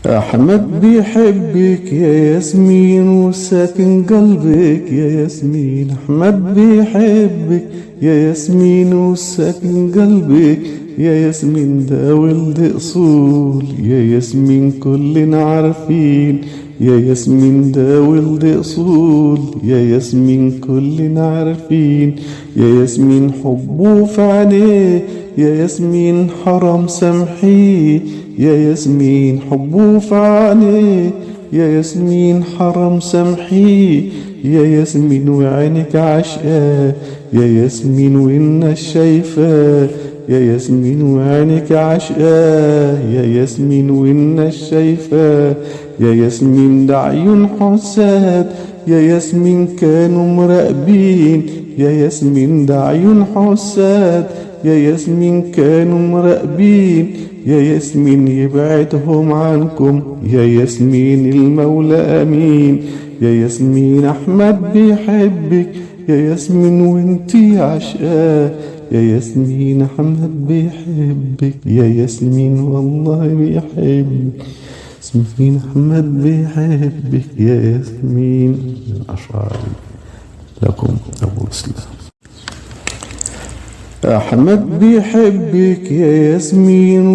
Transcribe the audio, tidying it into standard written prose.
أحمد بيحبك يا ياسمين وساكن قلبك يا ياسمين. أحمد بيحبك يا ياسمين وساكن قلبك يا ياسمين. ده ولد أصول يا ياسمين كلنا عارفين. يا ياسمين ده ولد أصول يا ياسمين كلنا عارفين. يا ياسمين حبه في عينيه يا ياسمين حرام سامحيه. يا ياسمين حبه في عينيه يا ياسمين حرام سامحيه. يا ياسمين وعينك عشقاه يا ياسمين والناس شايفاه. يا ياسمين وعينك عشقاه يا ياسمين والناس شايفاه. يا ياسمين ده عيون حساد يا ياسمين كانوا مراقبين. يا ياسمين ده عيون حساد يا ياسمين كانوا مراقبين. يا ياسمين يبعدهم عنكم يا ياسمين المولى أمين. يا ياسمين أحمد بيحبك يا ياسمين وانتي عشقاه. يا ياسمين أحمد بيحبك يا ياسمين والله بيحبك. ياسمين أحمد بيحبك يا ياسمين. الأشعار لكم أبو إسلام. أحمد بيحبك يا ياسمين